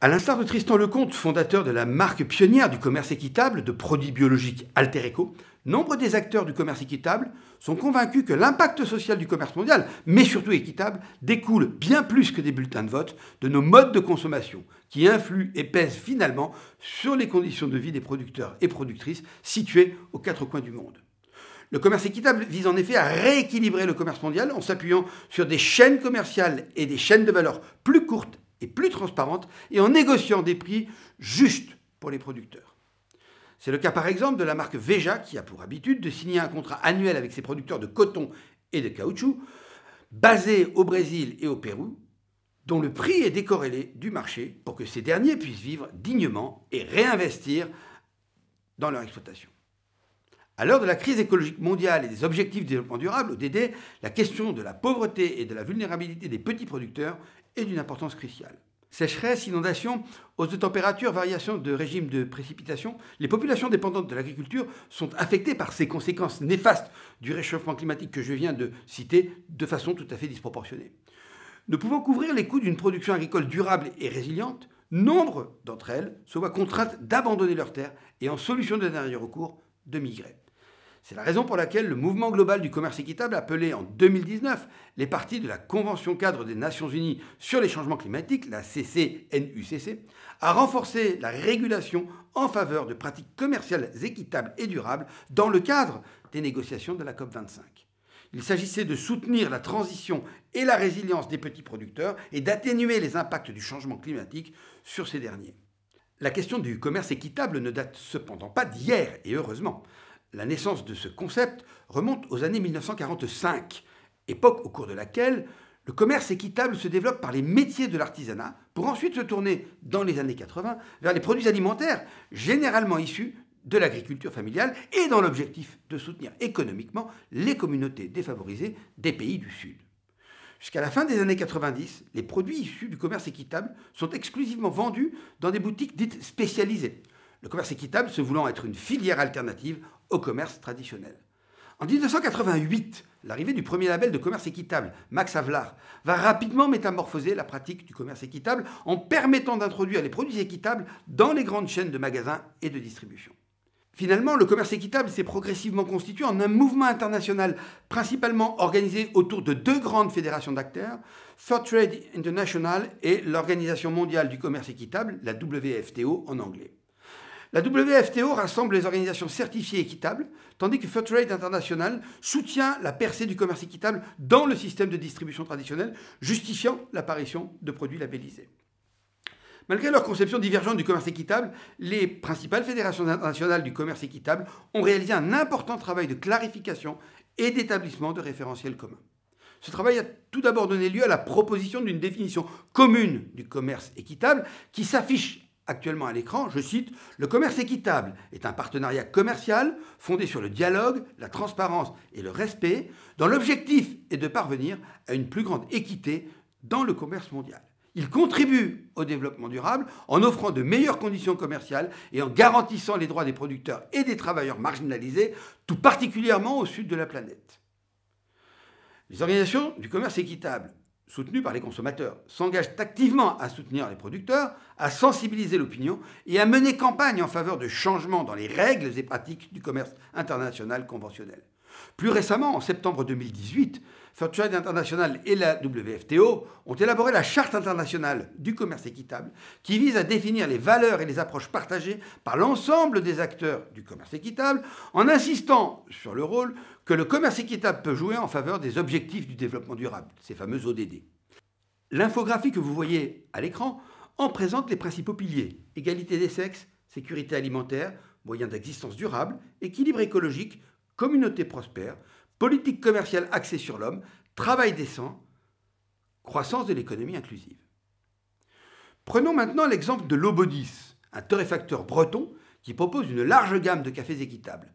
À l'instar de Tristan Lecomte, fondateur de la marque pionnière du commerce équitable de produits biologiques Alter Eco, nombre des acteurs du commerce équitable sont convaincus que l'impact social du commerce mondial, mais surtout équitable, découle bien plus que des bulletins de vote de nos modes de consommation qui influent et pèsent finalement sur les conditions de vie des producteurs et productrices situés aux quatre coins du monde. Le commerce équitable vise en effet à rééquilibrer le commerce mondial en s'appuyant sur des chaînes commerciales et des chaînes de valeur plus courtes et plus transparentes et en négociant des prix justes pour les producteurs. C'est le cas par exemple de la marque Veja qui a pour habitude de signer un contrat annuel avec ses producteurs de coton et de caoutchouc basés au Brésil et au Pérou, dont le prix est décorrélé du marché pour que ces derniers puissent vivre dignement et réinvestir dans leur exploitation. À l'heure de la crise écologique mondiale et des objectifs de développement durable, ODD, la question de la pauvreté et de la vulnérabilité des petits producteurs est d'une importance cruciale. Sécheresse, inondations, hausse de température, variation de régime de précipitation, les populations dépendantes de l'agriculture sont affectées par ces conséquences néfastes du réchauffement climatique que je viens de citer de façon tout à fait disproportionnée. Ne pouvant couvrir les coûts d'une production agricole durable et résiliente, nombre d'entre elles se voient contraintes d'abandonner leurs terres et en solution de dernier recours, de migrer. C'est la raison pour laquelle le mouvement global du commerce équitable, appelé en 2019 les parties de la Convention cadre des Nations Unies sur les changements climatiques, la CCNUCC, a renforcé la régulation en faveur de pratiques commerciales équitables et durables dans le cadre des négociations de la COP25. Il s'agissait de soutenir la transition et la résilience des petits producteurs et d'atténuer les impacts du changement climatique sur ces derniers. La question du commerce équitable ne date cependant pas d'hier, et heureusement. La naissance de ce concept remonte aux années 1945, époque au cours de laquelle le commerce équitable se développe par les métiers de l'artisanat pour ensuite se tourner, dans les années 80, vers les produits alimentaires, généralement issus de l'agriculture familiale et dans l'objectif de soutenir économiquement les communautés défavorisées des pays du Sud. Jusqu'à la fin des années 90, les produits issus du commerce équitable sont exclusivement vendus dans des boutiques dites spécialisées, le commerce équitable se voulant être une filière alternative au commerce traditionnel. En 1988, l'arrivée du premier label de commerce équitable, Max Havelaar, va rapidement métamorphoser la pratique du commerce équitable en permettant d'introduire les produits équitables dans les grandes chaînes de magasins et de distribution. Finalement, le commerce équitable s'est progressivement constitué en un mouvement international principalement organisé autour de deux grandes fédérations d'acteurs, Fair Trade International et l'Organisation mondiale du commerce équitable, la WFTO en anglais. La WFTO rassemble les organisations certifiées équitables, tandis que Fair Trade International soutient la percée du commerce équitable dans le système de distribution traditionnel, justifiant l'apparition de produits labellisés. Malgré leur conception divergente du commerce équitable, les principales fédérations internationales du commerce équitable ont réalisé un important travail de clarification et d'établissement de référentiels communs. Ce travail a tout d'abord donné lieu à la proposition d'une définition commune du commerce équitable qui s'affiche actuellement à l'écran, je cite, « Le commerce équitable est un partenariat commercial fondé sur le dialogue, la transparence et le respect, dont l'objectif est de parvenir à une plus grande équité dans le commerce mondial. Il contribue au développement durable en offrant de meilleures conditions commerciales et en garantissant les droits des producteurs et des travailleurs marginalisés, tout particulièrement au sud de la planète. » Les organisations du commerce équitable, soutenues par les consommateurs, s'engagent activement à soutenir les producteurs, à sensibiliser l'opinion et à mener campagne en faveur de changements dans les règles et pratiques du commerce international conventionnel. Plus récemment, en septembre 2018, Fair Trade International et la WFTO ont élaboré la Charte internationale du commerce équitable qui vise à définir les valeurs et les approches partagées par l'ensemble des acteurs du commerce équitable en insistant sur le rôle que le commerce équitable peut jouer en faveur des objectifs du développement durable, ces fameux ODD. L'infographie que vous voyez à l'écran en présente les principaux piliers: égalité des sexes, sécurité alimentaire, moyens d'existence durable, équilibre écologique, communauté prospère, politique commerciale axée sur l'homme, travail décent, croissance de l'économie inclusive. Prenons maintenant l'exemple de Lobodis, un torréfacteur breton qui propose une large gamme de cafés équitables.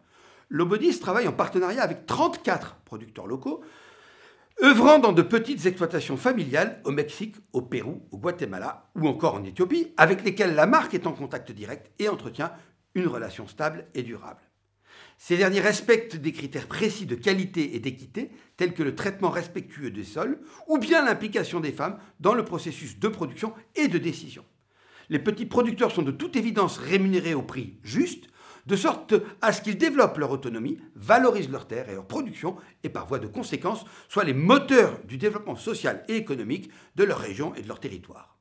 Lobodis travaille en partenariat avec 34 producteurs locaux, œuvrant dans de petites exploitations familiales au Mexique, au Pérou, au Guatemala ou encore en Éthiopie, avec lesquelles la marque est en contact direct et entretient une relation stable et durable. Ces derniers respectent des critères précis de qualité et d'équité, tels que le traitement respectueux des sols ou bien l'implication des femmes dans le processus de production et de décision. les petits producteurs sont de toute évidence rémunérés au prix juste, de sorte à ce qu'ils développent leur autonomie, valorisent leurs terres et leur production, et par voie de conséquence, soient les moteurs du développement social et économique de leur région et de leur territoire.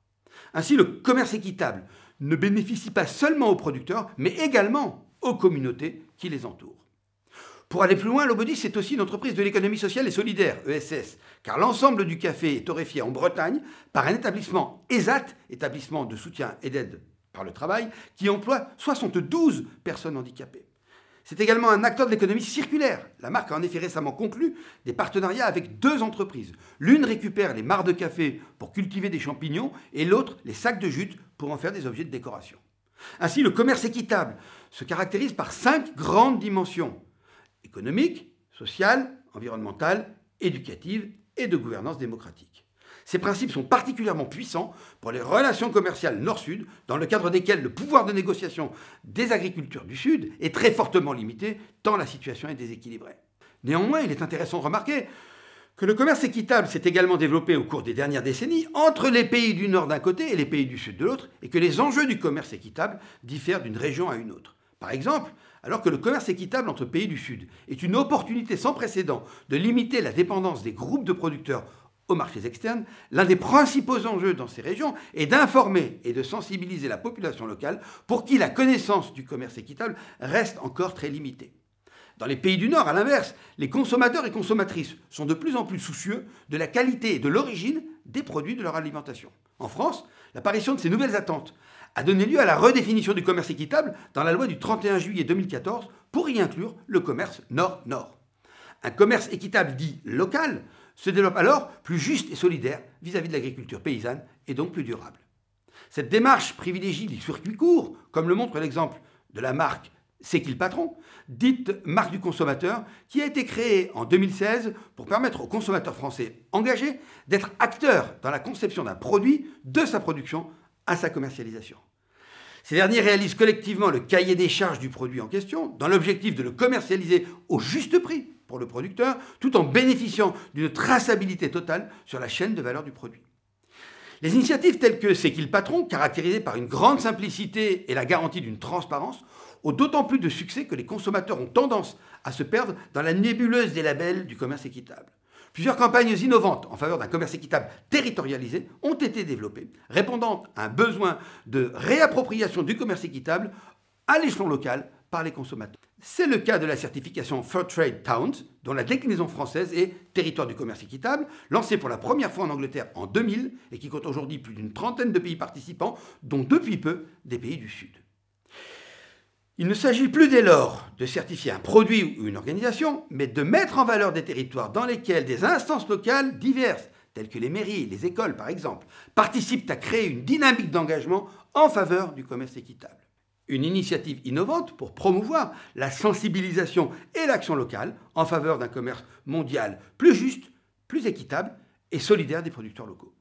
Ainsi, le commerce équitable ne bénéficie pas seulement aux producteurs, mais également aux communautés qui les entourent. Pour aller plus loin, l'Obodis est aussi une entreprise de l'économie sociale et solidaire, ESS, car l'ensemble du café est torréfié en Bretagne par un établissement ESAT, établissement de soutien et d'aide par le travail, qui emploie 72 personnes handicapées. C'est également un acteur de l'économie circulaire. La marque a en effet récemment conclu des partenariats avec 2 entreprises. L'une récupère les mares de café pour cultiver des champignons et l'autre les sacs de jute pour en faire des objets de décoration. Ainsi, le commerce équitable se caractérise par 5 grandes dimensions: économique, sociale, environnementale, éducative et de gouvernance démocratique. Ces principes sont particulièrement puissants pour les relations commerciales Nord-Sud, dans le cadre desquelles le pouvoir de négociation des agriculteurs du Sud est très fortement limité, tant la situation est déséquilibrée. Néanmoins, il est intéressant de remarquer que le commerce équitable s'est également développé au cours des dernières décennies entre les pays du Nord d'un côté et les pays du Sud de l'autre, et que les enjeux du commerce équitable diffèrent d'une région à une autre. Par exemple, alors que le commerce équitable entre pays du Sud est une opportunité sans précédent de limiter la dépendance des groupes de producteurs aux marchés externes, l'un des principaux enjeux dans ces régions est d'informer et de sensibiliser la population locale pour qui la connaissance du commerce équitable reste encore très limitée. Dans les pays du Nord, à l'inverse, les consommateurs et consommatrices sont de plus en plus soucieux de la qualité et de l'origine des produits de leur alimentation. En France, l'apparition de ces nouvelles attentes a donné lieu à la redéfinition du commerce équitable dans la loi du 31 juillet 2014 pour y inclure le commerce Nord-Nord. Un commerce équitable dit local se développe alors plus juste et solidaire vis-à-vis de l'agriculture paysanne et donc plus durable. Cette démarche privilégie les circuits courts, comme le montre l'exemple de la marque C'est qui le patron, dite marque du consommateur, qui a été créée en 2016 pour permettre aux consommateurs français engagés d'être acteurs dans la conception d'un produit, de sa production à sa commercialisation. Ces derniers réalisent collectivement le cahier des charges du produit en question, dans l'objectif de le commercialiser au juste prix pour le producteur, tout en bénéficiant d'une traçabilité totale sur la chaîne de valeur du produit. Les initiatives telles que C'est qui le patron, caractérisées par une grande simplicité et la garantie d'une transparence, ont d'autant plus de succès que les consommateurs ont tendance à se perdre dans la nébuleuse des labels du commerce équitable. Plusieurs campagnes innovantes en faveur d'un commerce équitable territorialisé ont été développées, répondant à un besoin de réappropriation du commerce équitable à l'échelon local par les consommateurs. C'est le cas de la certification Fairtrade Towns, dont la déclinaison française est Territoire du commerce équitable, lancée pour la première fois en Angleterre en 2000 et qui compte aujourd'hui plus d'une trentaine de pays participants, dont depuis peu des pays du Sud. Il ne s'agit plus dès lors de certifier un produit ou une organisation, mais de mettre en valeur des territoires dans lesquels des instances locales diverses, telles que les mairies, les écoles par exemple, participent à créer une dynamique d'engagement en faveur du commerce équitable. Une initiative innovante pour promouvoir la sensibilisation et l'action locale en faveur d'un commerce mondial plus juste, plus équitable et solidaire des producteurs locaux.